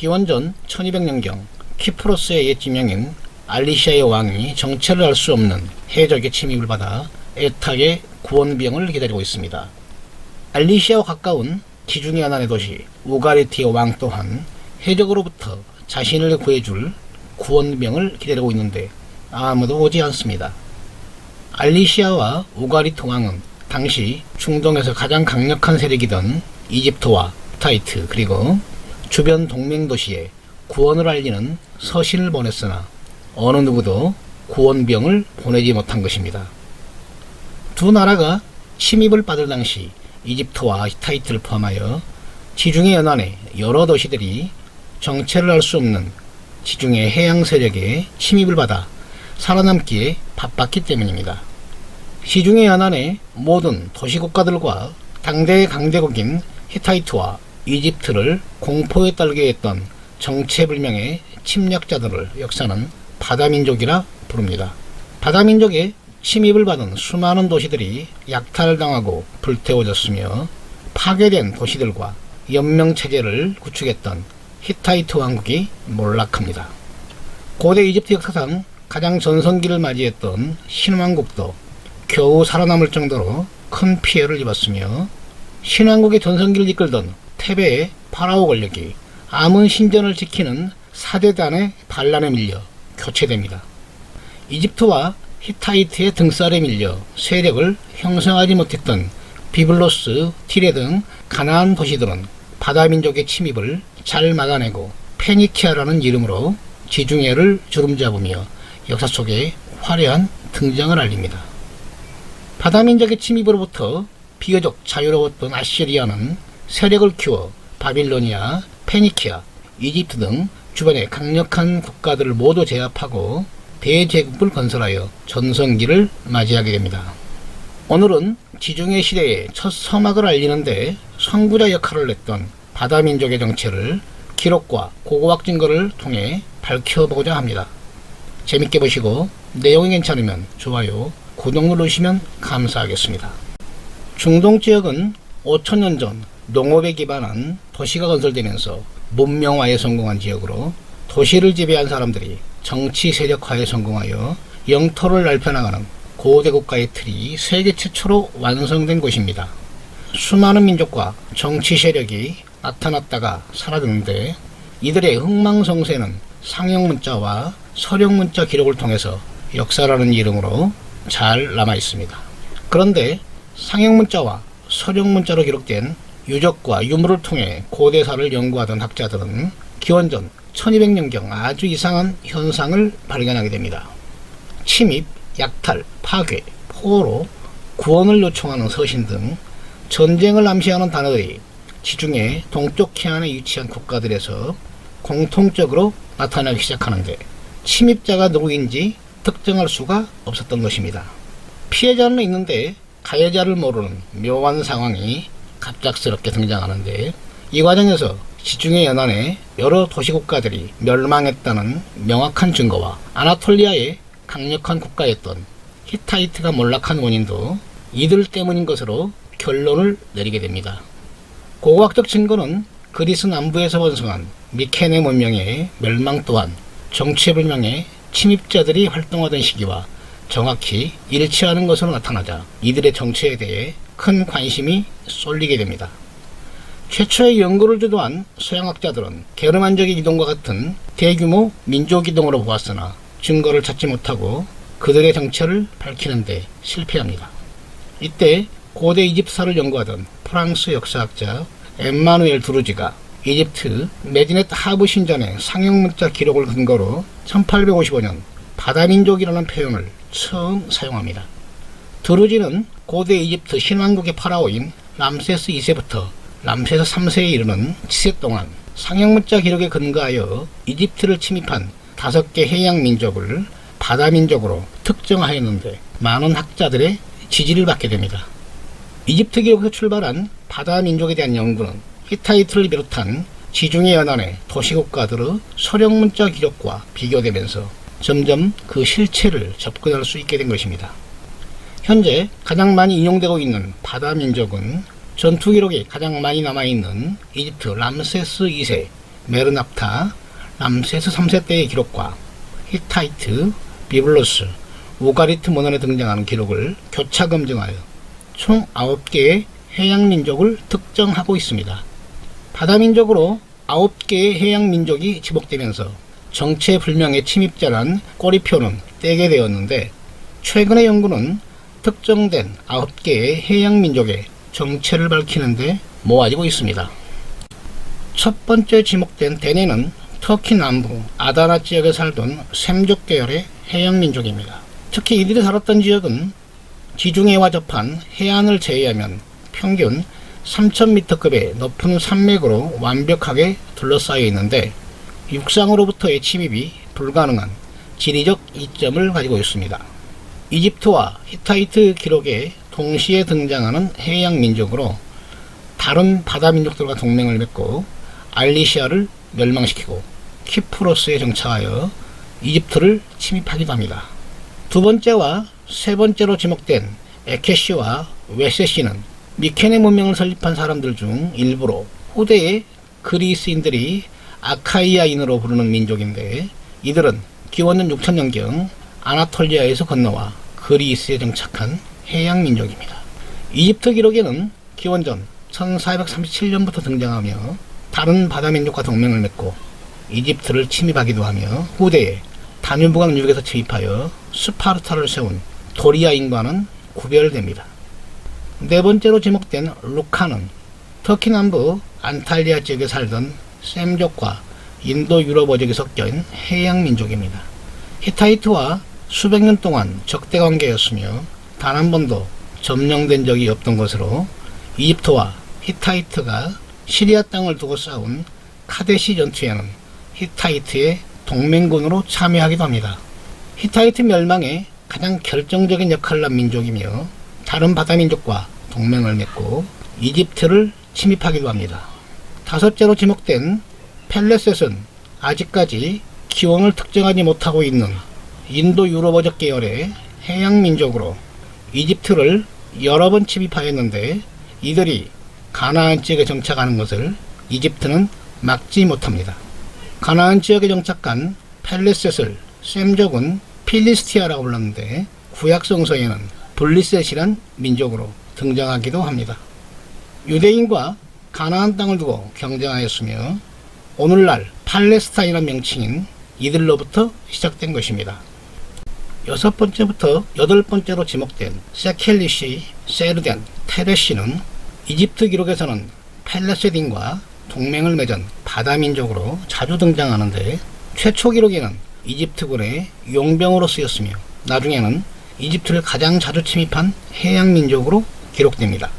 기원전 1200년경 키프로스의 옛 지명인 알리시아의 왕이 정체를 알 수 없는 해적의 침입을 받아 애타게 구원비용을 기다리고 있습니다. 알리시아와 가까운 지중해 연안의 도시 우가리티의 왕 또한 해적으로부터 자신을 구해줄 구원병을 기다리고 있는데 아무도 오지 않습니다. 알리시아와 우가리트 왕은 당시 중동에서 가장 강력한 세력이던 이집트와 히타이트 그리고 주변 동맹 도시에 구원을 알리는 서신을 보냈으나 어느 누구도 구원병을 보내지 못한 것입니다. 두 나라가 침입을 받을 당시 이집트와 히타이트를 포함하여 지중해 연안의 여러 도시들이 정체를 알 수 없는 지중해 해양 세력의 침입을 받아 살아남기에 바빴기 때문입니다. 지중해 연안의 모든 도시국가들과 당대의 강대국인 히타이트와 이집트를 공포에 떨게 했던 정체불명의 침략자들을 역사는 바다민족이라 부릅니다. 바다민족의 침입을 받은 수많은 도시들이 약탈당하고 불태워졌으며 파괴된 도시들과 연명체제를 구축했던 히타이트 왕국이 몰락합니다. 고대 이집트 역사상 가장 전성기를 맞이했던 신왕국도 겨우 살아남을 정도로 큰 피해를 입었으며 신왕국의 전성기를 이끌던 테베의 파라오 권력이 아문 신전을 지키는 사대단의 반란에 밀려 교체됩니다. 이집트와 히타이트의 등살에 밀려 세력을 형성하지 못했던 비블로스, 티레 등 가나안 도시들은 바다민족의 침입을 잘 막아내고 페니키아라는 이름으로 지중해를 주름잡으며 역사 속에 화려한 등장을 알립니다. 바다민족의 침입으로부터 비교적 자유로웠던 아시리아는 세력을 키워 바빌로니아, 페니키아, 이집트 등 주변의 강력한 국가들을 모두 제압하고 대제국을 건설하여 전성기를 맞이하게 됩니다. 오늘은 지중해 시대의 첫 서막을 알리는데 선구자 역할을 했던 바다민족의 정체를 기록과 고고학 증거를 통해 밝혀보고자 합니다. 재밌게 보시고 내용이 괜찮으면 좋아요, 구독 누르시면 감사하겠습니다. 중동 지역은 5000년 전 농업에 기반한 도시가 건설되면서 문명화에 성공한 지역으로 도시를 지배한 사람들이 정치 세력화에 성공하여 영토를 넓혀나가는 고대 국가의 틀이 세계 최초로 완성된 곳입니다. 수많은 민족과 정치 세력이 나타났다가 사라졌는데 이들의 흥망성쇠는 상형문자와 서령문자 기록을 통해서 역사라는 이름으로 잘 남아있습니다. 그런데 상형문자와 서령문자로 기록된 유적과 유물을 통해 고대사를 연구하던 학자들은 기원전 1200년경 아주 이상한 현상을 발견하게 됩니다. 침입, 약탈, 파괴, 포로, 구원을 요청하는 서신 등 전쟁을 암시하는 단어들이 지중해 동쪽 해안에 위치한 국가들에서 공통적으로 나타나기 시작하는데 침입자가 누구인지 특정할 수가 없었던 것입니다. 피해자는 있는데 가해자를 모르는 묘한 상황이 갑작스럽게 등장하는데 이 과정에서 지중해 연안의 여러 도시국가들이 멸망했다는 명확한 증거와 아나톨리아의 강력한 국가였던 히타이트가 몰락한 원인도 이들 때문인 것으로 결론을 내리게 됩니다. 고고학적 증거는 그리스 남부에서 번성한 미케네 문명의 멸망 또한 정체불명의 침입자들이 활동하던 시기와 정확히 일치하는 것으로 나타나자 이들의 정체에 대해 큰 관심이 쏠리게 됩니다. 최초의 연구를 주도한 서양학자들은 게르만적인 이동과 같은 대규모 민족 이동으로 보았으나 증거를 찾지 못하고 그들의 정체를 밝히는데 실패합니다. 이때 고대 이집트사를 연구하던 프랑스 역사학자 엠마누엘 두루지가 이집트 메디넷 하브 신전의 상형문자 기록을 근거로 1855년 바다민족이라는 표현을 처음 사용합니다. 두루지는 고대 이집트 신왕국의 파라오인 람세스 2세부터 람세스 3세에 이르는 7세 동안 상형문자 기록에 근거하여 이집트를 침입한 5개 해양 민족을 바다민족으로 특정하였는데 많은 학자들의 지지를 받게 됩니다. 이집트 기록에서 출발한 바다민족에 대한 연구는 히타이트를 비롯한 지중해 연안의 도시국가들의 서령문자 기록과 비교되면서 점점 그 실체를 접근할 수 있게 된 것입니다. 현재 가장 많이 인용되고 있는 바다민족은 전투 기록이 가장 많이 남아있는 이집트 람세스 2세 메르납타, 람세스 3세 때의 기록과 히타이트, 비블로스, 우가리트 문헌에 등장하는 기록을 교차 검증하여 총 9개의 해양민족을 특정하고 있습니다. 바다민족으로 9개의 해양민족이 지목되면서 정체불명의 침입자란 꼬리표는 떼게 되었는데, 최근의 연구는 특정된 9개의 해양민족의 정체를 밝히는데 모아지고 있습니다. 첫 번째 지목된 데니는 터키 남부 아다나 지역에 살던 셈족 계열의 해양민족입니다. 특히 이들이 살았던 지역은 지중해와 접한 해안을 제외하면 평균 3000m급의 높은 산맥으로 완벽하게 둘러싸여 있는데, 육상으로부터의 침입이 불가능한 지리적 이점을 가지고 있습니다. 이집트와 히타이트 기록에 동시에 등장하는 해양민족으로 다른 바다민족들과 동맹을 맺고 알리시아를 멸망시키고 키프로스에 정착하여 이집트를 침입하기도 합니다. 두 번째와 세 번째로 지목된 에케시와 웨세시는 미케네 문명을 설립한 사람들 중 일부로 후대의 그리스인들이 아카이아인으로 부르는 민족인데, 이들은 기원전 6000년경 아나톨리아에서 건너와 그리스에 정착한 해양민족입니다. 이집트 기록에는 기원전 1437년부터 등장하며 다른 바다민족과 동맹을 맺고 이집트를 침입하기도 하며 후대에 다뉴브강 유역에서 침입하여 스파르타를 세운 도리아인과는 구별됩니다. 네 번째로 지목된 루카는 터키 남부 안탈리아 지역에 살던 셈족과 인도 유럽어족이 섞여있는 해양민족입니다. 히타이트와 수백 년 동안 적대관계였으며 단 한 번도 점령된 적이 없던 것으로 이집트와 히타이트가 시리아 땅을 두고 싸운 카데시 전투에는 히타이트의 동맹군으로 참여하기도 합니다. 히타이트 멸망에 가장 결정적인 역할을 한 민족이며 다른 바다민족과 동맹을 맺고 이집트를 침입하기도 합니다. 다섯째로 지목된 펠레셋은 아직까지 기원을 특정하지 못하고 있는 인도 유럽어족 계열의 해양민족으로 이집트를 여러 번 침입하였는데, 이들이 가나안 지역에 정착하는 것을 이집트는 막지 못합니다. 가나안 지역에 정착한 펠레셋을 셈족은 필리스티아라고 불렀는데, 구약 성서에는 블리셋이란 민족으로 등장하기도 합니다. 유대인과 가나안 땅을 두고 경쟁하였으며 오늘날 팔레스타인이라는 명칭인 이들로부터 시작된 것입니다. 여섯 번째부터 여덟 번째로 지목된 세켈리시, 세르덴, 테레시는 이집트 기록에서는 펠레셋인과 동맹을 맺은 바다민족으로 자주 등장하는데, 최초 기록에는 이집트군의 용병으로 쓰였으며 나중에는 이집트를 가장 자주 침입한 해양민족으로 기록됩니다.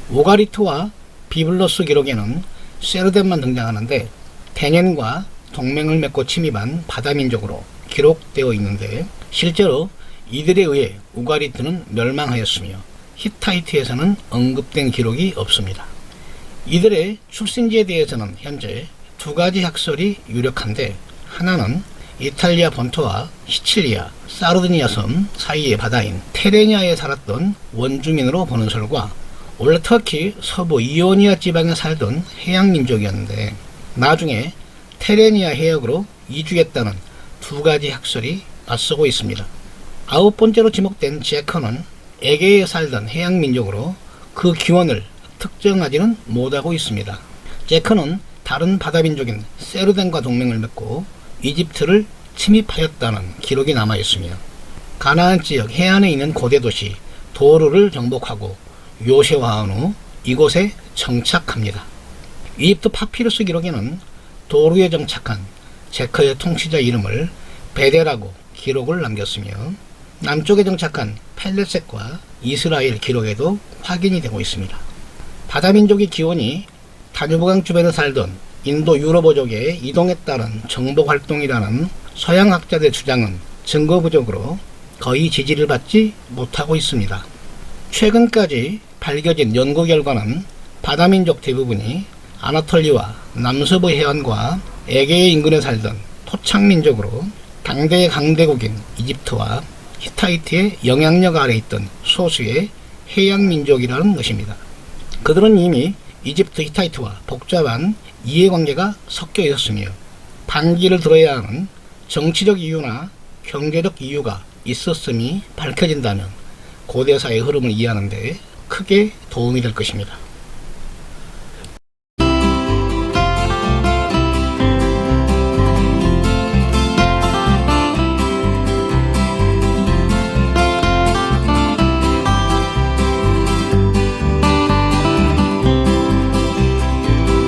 우가리트와 비블로스 기록에는 세르덴만 등장하는데 데넨과 동맹을 맺고 침입한 바다민족으로 기록되어 있는데, 실제로 이들에 의해 우가리트는 멸망하였으며 히타이트에서는 언급된 기록이 없습니다. 이들의 출생지에 대해서는 현재 두 가지 학설이 유력한데, 하나는 이탈리아 본토와 시칠리아, 사르디니아 섬 사이의 바다인 테레니아에 살았던 원주민으로 보는 설과 원래 터키 서부 이오니아 지방에 살던 해양민족이었는데 나중에 테레니아 해역으로 이주했다는 두 가지 학설이 맞서고 있습니다. 아홉 번째로 지목된 제커는 에게에 살던 해양민족으로 그 기원을 특정하지는 못하고 있습니다. 제커는 다른 바다민족인 세르덴과 동맹을 맺고 이집트를 침입하였다는 기록이 남아있으며 가나안 지역 해안에 있는 고대 도시 도르를 정복하고 요새화한 후 이곳에 정착합니다. 이집트 파피루스 기록에는 도르에 정착한 제커의 통치자 이름을 베데라고 기록을 남겼으며 남쪽에 정착한 펠레셋과 이스라엘 기록에도 확인이 되고 있습니다. 바다민족의 기원이 다뉴브강 주변에 살던 인도 유럽어족의 이동에 따른 정복활동이라는 서양학자들의 주장은 증거 부족으로 거의 지지를 받지 못하고 있습니다. 최근까지 밝혀진 연구 결과는 바다민족 대부분이 아나톨리와 남서부 해안과 에게해 인근에 살던 토착민족으로 당대의 강대국인 이집트와 히타이트의 영향력 아래 있던 소수의 해양민족이라는 것입니다. 그들은 이미 이집트 히타이트와 복잡한 이해관계가 섞여 있었으며 반기를 들어야 하는 정치적 이유나 경제적 이유가 있었음이 밝혀진다면 고대사의 흐름을 이해하는 데 크게 도움이 될 것입니다.